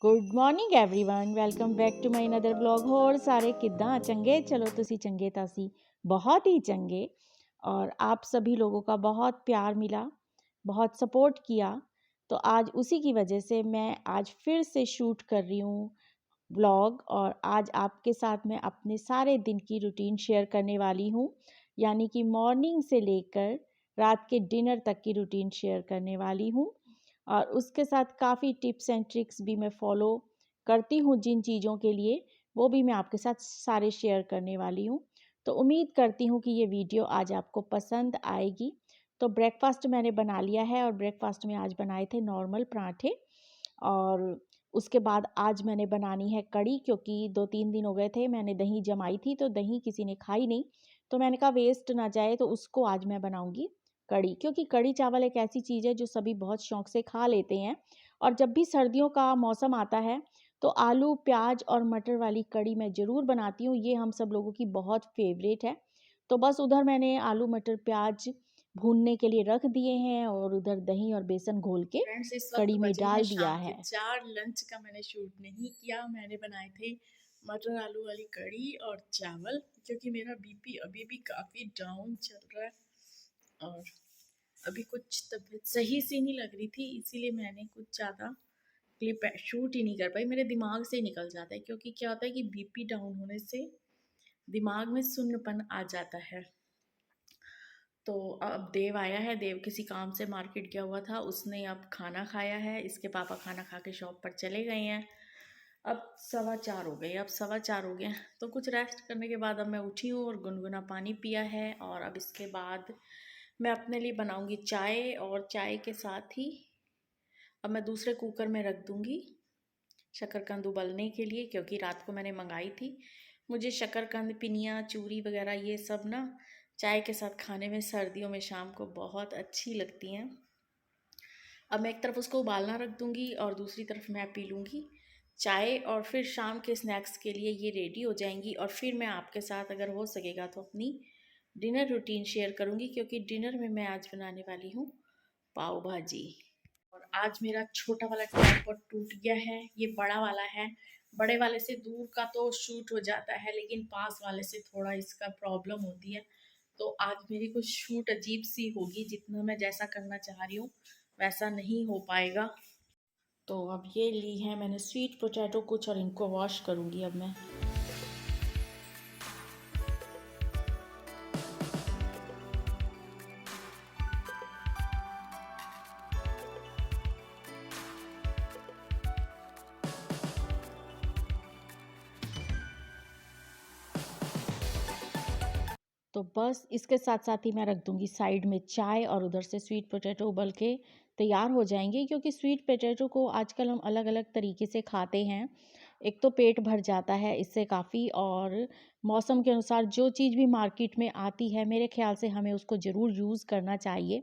Good morning everyone welcome back to my another blog. ਹੋਰ ਸਾਰੇ ਕਿੱਦਾਂ ਚੰਗੇ? ਚਲੋ ਤੁਸੀਂ ਚੰਗੇ ਤਾਂ ਸੀ बहुत ही चंगे। और आप सभी लोगों का बहुत प्यार मिला, बहुत सपोर्ट किया। तो आज उसी की वजह से मैं आज फिर से शूट कर रही हूँ व्लॉग। और आज आपके साथ मैं अपने सारे दिन की रूटीन शेयर करने वाली हूँ, यानी कि मॉर्निंग से लेकर रात के डिनर तक की रूटीन शेयर करने वाली हूँ। और उसके साथ काफ़ी टिप्स एंड ट्रिक्स भी मैं फॉलो करती हूँ जिन चीज़ों के लिए, वो भी मैं आपके साथ सारे शेयर करने वाली हूँ। तो उम्मीद करती हूँ कि ये वीडियो आज आपको पसंद आएगी। तो ब्रेकफास्ट मैंने बना लिया है और ब्रेकफास्ट में आज बनाए थे नॉर्मल पराठे। और उसके बाद आज मैंने बनानी है कड़ी, क्योंकि 2-3 दिन हो गए थे मैंने दही जमाई थी तो दही किसी ने खाई नहीं। तो मैंने कहा वेस्ट ना जाए, तो उसको आज मैं बनाऊंगी कड़ी। क्योंकि कड़ी चावल एक ऐसी चीज़ है जो सभी बहुत शौक से खा लेते हैं। और जब भी सर्दियों का मौसम आता है तो आलू प्याज और मटर वाली कड़ी मैं ज़रूर बनाती हूँ। ये हम सब लोगों की बहुत फेवरेट है। तो बस उधर मैंने आलू मटर प्याज भूनने के लिए रख दिए हैं और उधर दही और बेसन घोल के फ्रेंड्स, इस वक्त कड़ी में बजे हैं डाल दिया शाम के है। 4। लंच का मैंने शूट नहीं किया। मैंने बनाए थे मटर आलू वाली कड़ी और चावल, क्योंकि मेरा बीपी अभी भी काफ़ी डाउन चल रहा है और अभी कुछ तबीयत सही सी नहीं लग रही थी, इसीलिए मैंने कुछ ज़्यादा क्लिप शूट ही नहीं कर पाई। मेरे दिमाग से ही निकल जाता है, क्योंकि क्या होता है कि बीपी डाउन होने से दिमाग में सुन्नपन आ जाता है। तो अब देव आया है, देव किसी काम से मार्केट गया हुआ था, उसने अब खाना खाया है। इसके पापा खाना खा के शॉप पर चले गए हैं। अब 4:15 हो गए, तो कुछ रेस्ट करने के बाद अब मैं उठी हूँ और गुनगुना पानी पिया है। और अब इसके बाद मैं अपने लिए बनाऊंगी चाय, और चाय के साथ ही अब मैं दूसरे कुकर में रख दूंगी शकरकंद उबलने के लिए, क्योंकि रात को मैंने मंगाई थी। मुझे शकरकंद, पिनिया, चूरी वगैरह ये सब ना चाय के साथ खाने में सर्दियों में शाम को बहुत अच्छी लगती हैं। अब मैं एक तरफ उसको उबालना रख दूंगी और दूसरी तरफ मैं पी लूँगी चाय, और फिर शाम के स्नैक्स के लिए ये रेडी हो जाएंगी। और फिर मैं आपके साथ अगर हो सकेगा तो अपनी डिनर रूटीन शेयर करूँगी, क्योंकि डिनर में मैं आज बनाने वाली हूँ पाव भाजी। और आज मेरा छोटा वाला ट्राइपॉड टूट गया है, ये बड़ा वाला है। बड़े वाले से दूर का तो शूट हो जाता है, लेकिन पास वाले से थोड़ा इसका प्रॉब्लम होती है। तो आज मेरी कुछ शूट अजीब सी होगी, जितना मैं जैसा करना चाह रही हूँ वैसा नहीं हो पाएगा। तो अब ये ली है मैंने स्वीट पोटैटो कुछ, और इनको वॉश करूँगी अब मैं। तो बस इसके साथ साथ ही मैं रख दूंगी साइड में चाय, और उधर से स्वीट पोटैटो उबल के तैयार हो जाएंगे। क्योंकि स्वीट पोटैटो को आजकल हम अलग अलग तरीके से खाते हैं। एक तो पेट भर जाता है इससे काफ़ी, और मौसम के अनुसार जो चीज़ भी मार्केट में आती है मेरे ख्याल से हमें उसको ज़रूर यूज़ करना चाहिए।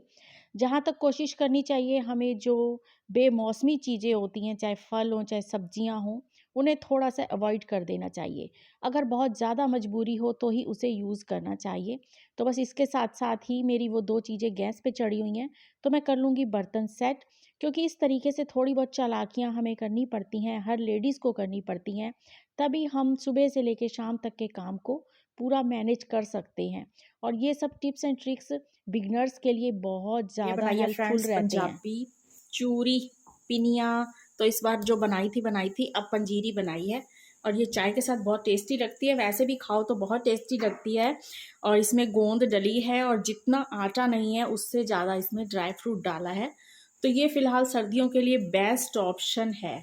जहाँ तक कोशिश करनी चाहिए हमें, जो बेमौसमी चीज़ें होती हैं, चाहे फल हों चाहे सब्जियाँ हों, उन्हें थोड़ा सा अवॉइड कर देना चाहिए। अगर बहुत ज़्यादा मजबूरी हो तो ही उसे यूज़ करना चाहिए। तो बस इसके साथ साथ ही मेरी वो 2 चीज़ें गैस पे चढ़ी हुई हैं, तो मैं कर लूँगी बर्तन सेट। क्योंकि इस तरीके से थोड़ी बहुत चालाकियाँ हमें करनी पड़ती हैं, हर लेडीज़ को करनी पड़ती हैं, तभी हम सुबह से लेके शाम तक के काम को पूरा मैनेज कर सकते हैं। और ये सब टिप्स एंड ट्रिक्स बिगिनर्स के लिए बहुत ये ज़्यादा बनाई है हेल्पफुल फ्रेंड्स रहते हैं। पंजाबी चूरी पिनिया। तो इस बार जो बनाई थी, अब पंजीरी बनाई है, और ये चाय के साथ बहुत टेस्टी लगती है। वैसे भी खाओ तो बहुत टेस्टी लगती है। और इसमें गोंद डली है, और जितना आटा नहीं है उससे ज़्यादा इसमें ड्राई फ्रूट डाला है। तो ये फ़िलहाल सर्दियों के लिए बेस्ट ऑप्शन है।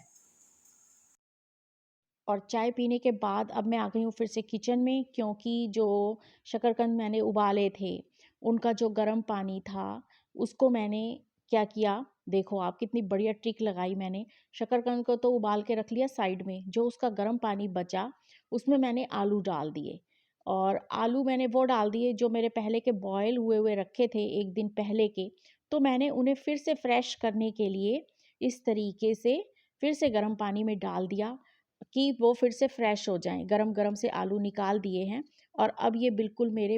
और चाय पीने के बाद अब मैं आ गई हूँ फिर से किचन में, क्योंकि जो शकरकंद मैंने उबाले थे उनका जो गर्म पानी था उसको मैंने क्या किया, देखो आप कितनी बढ़िया ट्रिक लगाई मैंने। शकरकंद को तो उबाल के रख लिया साइड में, जो उसका गर्म पानी बचा उसमें मैंने आलू डाल दिए। और आलू मैंने वो डाल दिए जो मेरे पहले के बॉयल हुए हुए रखे थे एक दिन पहले के। तो मैंने उन्हें फिर से फ्रेश करने के लिए इस तरीके से फिर से गर्म पानी में डाल दिया कि वो फिर से फ्रेश हो जाएँ। गरम-गरम से आलू निकाल दिए हैं और अब ये बिल्कुल मेरे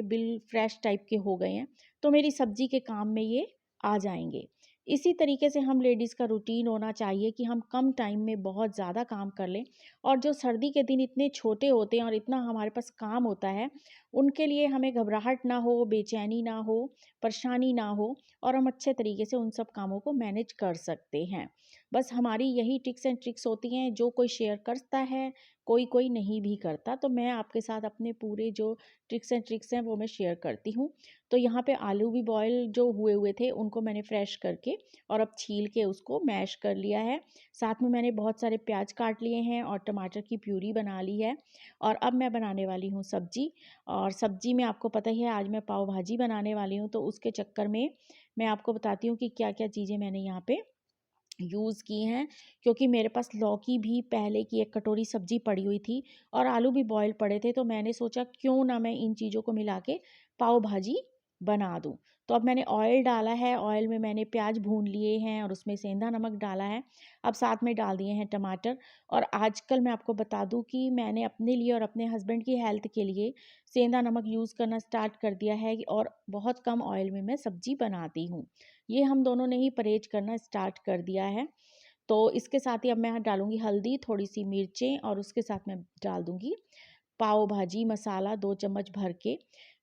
फ्रेश टाइप के हो गए हैं, तो मेरी सब्ज़ी के काम में ये आ जाएँगे। इसी तरीके से हम लेडीज़ का रूटीन होना चाहिए कि हम कम टाइम में बहुत ज़्यादा काम कर लें। और जो सर्दी के दिन इतने छोटे होते हैं और इतना हमारे पास काम होता है, उनके लिए हमें घबराहट ना हो, बेचैनी ना हो, परेशानी ना हो और हम अच्छे तरीके से उन सब कामों को मैनेज कर सकते हैं। बस हमारी यही टिप्स एंड ट्रिक्स होती हैं, जो कोई शेयर करता है, कोई नहीं भी करता। तो मैं आपके साथ अपने पूरे जो ट्रिक्स एंड ट्रिक्स हैं वो मैं शेयर करती हूँ। तो यहाँ पे आलू भी बॉयल जो हुए हुए थे उनको मैंने फ्रेश करके और अब छील के उसको मैश कर लिया है। साथ में मैंने बहुत सारे प्याज काट लिए हैं और टमाटर की प्यूरी बना ली है। और अब मैं बनाने वाली हूँ सब्जी। और सब्जी में आपको पता ही है, आज मैं पाव भाजी बनाने वाली हूँ, तो उसके चक्कर में मैं आपको बताती हूँ कि क्या क्या चीज़ें मैंने यहाँ पे यूज़ की हैं। क्योंकि मेरे पास लौकी भी पहले की 1 कटोरी सब्ज़ी पड़ी हुई थी और आलू भी बॉयल पड़े थे, तो मैंने सोचा क्यों ना मैं इन चीज़ों को मिला के पाव भाजी बना दूँ। तो अब मैंने ऑयल डाला है, ऑयल में मैंने प्याज भून लिए हैं और उसमें सेंधा नमक डाला है। अब साथ में डाल दिए हैं टमाटर। और आजकल मैं आपको बता दूँ कि मैंने अपने लिए और अपने हस्बैंड की हेल्थ के लिए सेंधा नमक यूज़ करना स्टार्ट कर दिया है और बहुत कम ऑयल में मैं सब्ज़ी बनाती हूँ। ये हम दोनों ने ही परहेज़ करना स्टार्ट कर दिया है। तो इसके साथ ही अब मैं यहाँ डालूँगी हल्दी, थोड़ी-सी मिर्चें और उसके साथ मैं डाल दूँगी पाव भाजी मसाला 2 चम्मच भर के।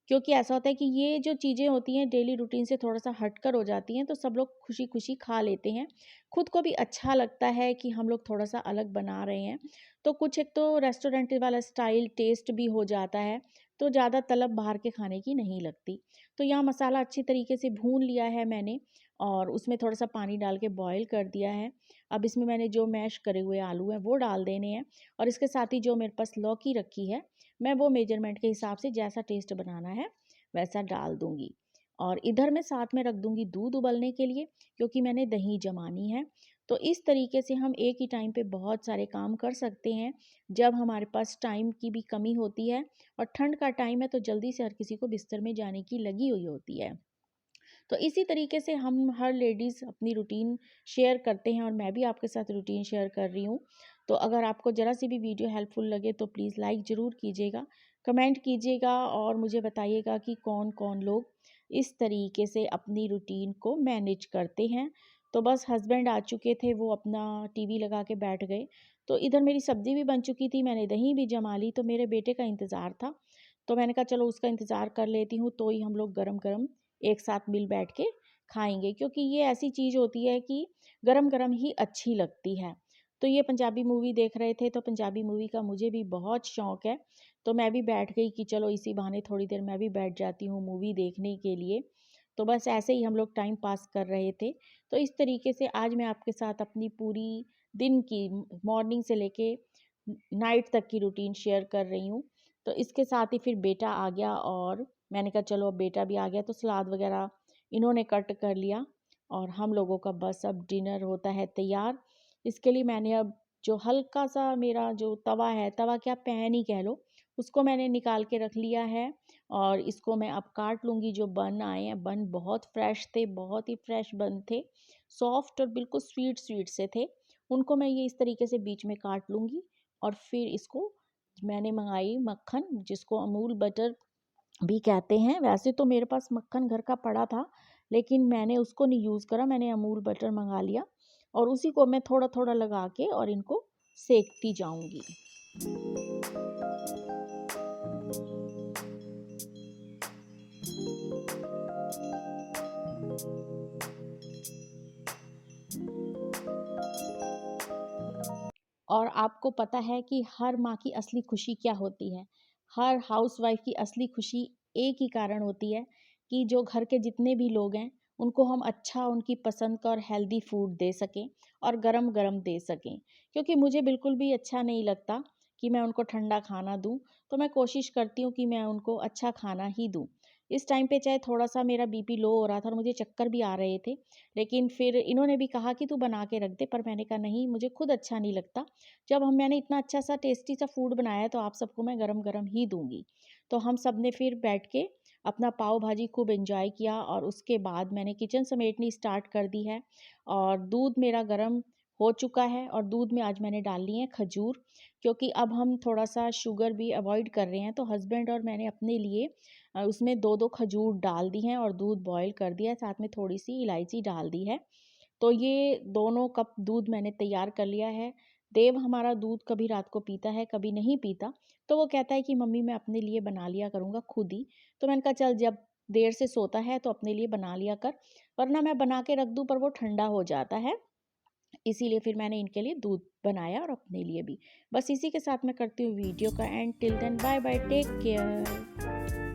क्योंकि ऐसा होता है कि ये जो चीज़ें होती हैं डेली रूटीन से थोड़ा-सा हटकर हो जाती हैं, तो सब लोग खुशी-खुशी खा लेते हैं। खुद को भी अच्छा लगता है कि हम लोग थोड़ा-सा अलग बना रहे हैं। तो कुछ एक तो रेस्टोरेंट वाला स्टाइल टेस्ट भी हो जाता है, तो ज़्यादा तलब बाहर के खाने की नहीं लगती। तो यहाँ मसाला अच्छी तरीके से भून लिया है मैंने और उसमें थोड़ा-सा पानी डाल के बॉयल कर दिया है। अब इसमें मैंने जो मैश करे हुए आलू हैं वो डाल देने हैं और इसके साथ ही जो मेरे पास लौकी रखी है, मैं वो मेजरमेंट के हिसाब से जैसा टेस्ट बनाना है वैसा डाल दूँगी। और इधर मैं साथ में रख दूँगी दूध उबलने के लिए, क्योंकि मैंने दही जमानी है। तो इस तरीके से हम एक ही टाइम पे बहुत सारे काम कर सकते हैं, जब हमारे पास टाइम की भी कमी होती है और ठंड का टाइम है तो जल्दी से हर किसी को बिस्तर में जाने की लगी हुई होती है। तो इसी तरीके से हम हर लेडीज़ अपनी रूटीन शेयर करते हैं और मैं भी आपके साथ रूटीन शेयर कर रही हूँ। तो अगर आपको ज़रा सी भी वीडियो हेल्पफुल लगे तो प्लीज़ लाइक ज़रूर कीजिएगा, कमेंट कीजिएगा और मुझे बताइएगा कि कौन-कौन लोग इस तरीके से अपनी रूटीन को मैनेज करते हैं। तो बस हस्बैंड आ चुके थे, वो अपना टीवी लगा के बैठ गए। तो इधर मेरी सब्ज़ी भी बन चुकी थी, मैंने दही भी जमा ली, तो मेरे बेटे का इंतज़ार था। तो मैंने कहा चलो उसका इंतज़ार कर लेती हूँ, तो ही हम लोग गरम-गरम एक साथ मिल बैठ के खाएँगे, क्योंकि ये ऐसी चीज़ होती है कि गरम-गरम ही अच्छी लगती है। तो ये पंजाबी मूवी देख रहे थे, तो पंजाबी मूवी का मुझे भी बहुत शौक है, तो मैं भी बैठ गई कि चलो इसी बहाने थोड़ी देर मैं भी बैठ जाती हूँ मूवी देखने के लिए। तो बस ऐसे ही हम लोग टाइम पास कर रहे थे। तो इस तरीके से आज मैं आपके साथ अपनी पूरी दिन की मॉर्निंग से लेके नाइट तक की रूटीन शेयर कर रही हूँ। तो इसके साथ ही फिर बेटा आ गया और मैंने कहा चलो अब बेटा भी आ गया तो सलाद वगैरह इन्होंने कट कर लिया और हम लोगों का बस अब डिनर होता है तैयार। इसके लिए मैंने अब जो हल्का सा मेरा जो तवा है, तवा क्या पैन ही कह लो, उसको मैंने निकाल के रख लिया है और इसको मैं अब काट लूँगी। जो बन आए हैं, बन बहुत फ्रेश थे, बहुत ही फ्रेश बन थे, सॉफ्ट और बिल्कुल स्वीट स्वीट से थे। उनको मैं ये इस तरीके से बीच में काट लूँगी और फिर इसको मैंने मंगाई मक्खन, जिसको अमूल बटर भी कहते हैं। वैसे तो मेरे पास मक्खन घर का पड़ा था, लेकिन मैंने उसको नहीं यूज़ करा, मैंने अमूल बटर मंगा लिया और उसी को मैं थोड़ा-थोड़ा लगा के और इनको सेंकती जाऊँगी। और आपको पता है कि हर माँ की असली खुशी क्या होती है? हर हाउसवाइफ़ की असली खुशी एक ही कारण होती है कि जो घर के जितने भी लोग हैं, उनको हम अच्छा उनकी पसंद का और हेल्दी फूड दे सकें और गरम-गरम दे सकें। क्योंकि मुझे बिल्कुल भी अच्छा नहीं लगता कि मैं उनको ठंडा खाना दूँ, तो मैं कोशिश करती हूँ कि मैं उनको अच्छा खाना ही दूँ। इस टाइम पे चाहे थोड़ा-सा मेरा बीपी लो हो रहा था और मुझे चक्कर भी आ रहे थे, लेकिन फिर इन्होंने भी कहा कि तू बना के रख दे, पर मैंने कहा नहीं, मुझे खुद अच्छा नहीं लगता। जब हम मैंने इतना अच्छा सा टेस्टी सा फूड बनाया है तो आप सबको मैं गरम-गरम ही दूँगी। तो हम सब ने फिर बैठ के अपना पाव भाजी खूब एन्जॉय किया और उसके बाद मैंने किचन समेटनी स्टार्ट कर दी है और दूध मेरा गरम हो चुका है और दूध में आज मैंने डाल लिए हैं खजूर, क्योंकि अब हम थोड़ा-सा शुगर भी अवॉइड कर रहे हैं। तो हस्बैंड और मैंने अपने लिए उसमें 2-2 खजूर डाल दी हैं और दूध बॉयल कर दिया है, साथ में थोड़ी-सी इलायची डाल दी है। तो ये दोनों कप दूध मैंने तैयार कर लिया है। देव हमारा दूध कभी रात को पीता है, कभी नहीं पीता, तो वो कहता है कि मम्मी मैं अपने लिए बना लिया करूँगा खुद ही। तो मैंने कहा चल जब देर से सोता है तो अपने लिए बना लिया कर, वरना मैं बना के रख दूँ पर वो ठंडा हो जाता है। इसीलिए फिर मैंने इनके लिए दूध बनाया और अपने लिए भी। बस इसी के साथ मैं करती हूँ वीडियो का end. Till then bye bye, take care.